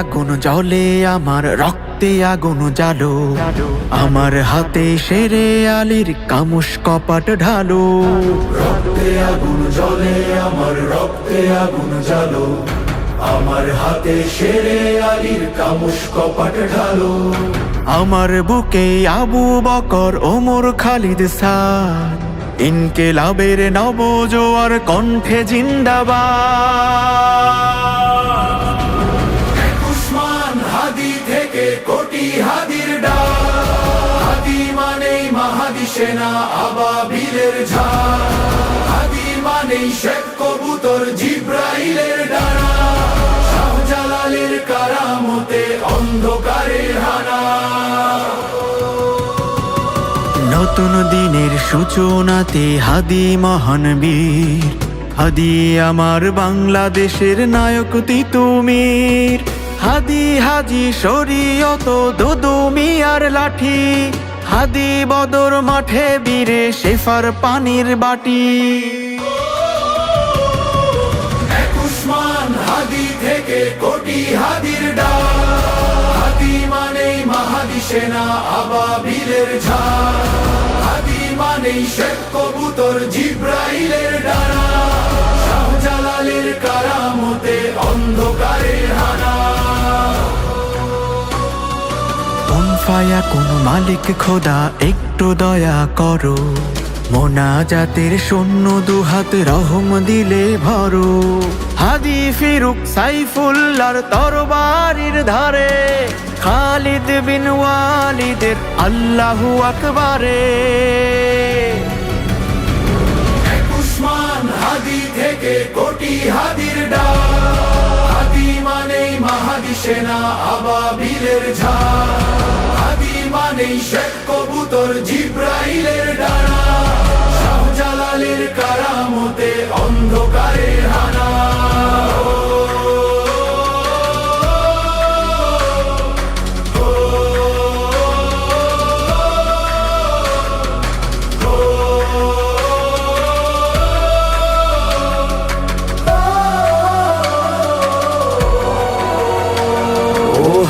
আগুন জ্বলে, আমার রক্তে আগুন জ্বালো, আমার হাতে শেরে আলীর কামুস কপাট ঢালো। রক্তে আগুন জ্বলে, আমার রক্তে আগুন জ্বালো, আমার হাতে শেরে আলীর কামুস কপাট ঢালো। আমার বুকে আবু বকর, ওমর, খালিদ, সাদ, ইনকিলাবের নবজোয়ার কণ্ঠে জিন্দাবাদ। উসমান হাদি থেকে কোটি হাদির ডাক, হাদি মানেই মাহাদি সেনা আবাবিলের ঝাঁক, হাদি মানেই শেখ কবুতর জিব্রাইলের ডানা, শাহজালালের কারামতে অন্ধকারের হানা। নতুন দিনের সূচনাতে হাদি মহান বীর, হাদি আমার বাংলাদেশের নায়ক তিতুমির, হাদি হাজি শরীয়ত দুদু মিয়ার লাঠি, হাদি বদর মাঠে বীরে শেফার পানির বাটি। উসমান হাদি থেকে কোটি হাদির ডাক, হাদি মানেই মাহাদি সেনা আবাবিলের ঝাঁক, হাদি মানেই শেখ কবুতর জিব্রাইলের ডানা, শাহজালালের কারামতে অন্ধকারের হানা। কোন ফায়া কোন মালিক খোদা একটু দয়া করো, মোনাজাতের শূন্য দুহাত রহম দিলে ভরো। হাদি ফিরুক সাইফুল্লাহর তরবারির ধারে, খালিদ বিন ওয়ালিদের আল্লাহু আকবারে। উসমান হাদি থেকে কোটি হাদির ডাক, হাদি মানেই মাহাদি সেনা আবাবিলের ঝাঁক, হাদি মানেই শেখ কবুতর জিব্রাইলের ডানা, শাহজালালের কারামতে অন্ধকারের হানা।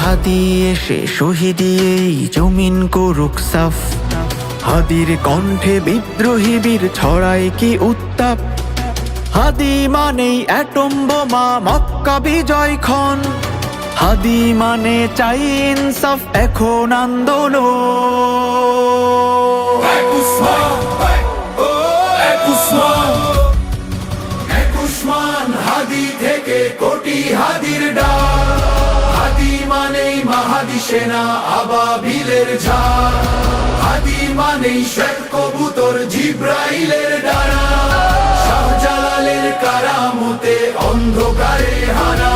হাদি এসে শহীদি এই জমিন করুক সাফ, হাদির কণ্ঠে বিদ্রোহী বীর ছড়ায় কি উত্তাপ। হাদি মানেই অ্যাটম বোমা মক্কা বিজয় ক্ষণ, হাদি মানে চাই ইনসাফ এখন আন্দোলন। উসমান হাদি থেকে কোটি হাদির ডাক, হাদি মানেই মাহাদি সেনা আবাবিলের ঝাঁক, হাদি মানেই শেখ কবুতর জিব্রাইলের ডানা, শাহজালালের কারামতে অন্ধকারে হানা।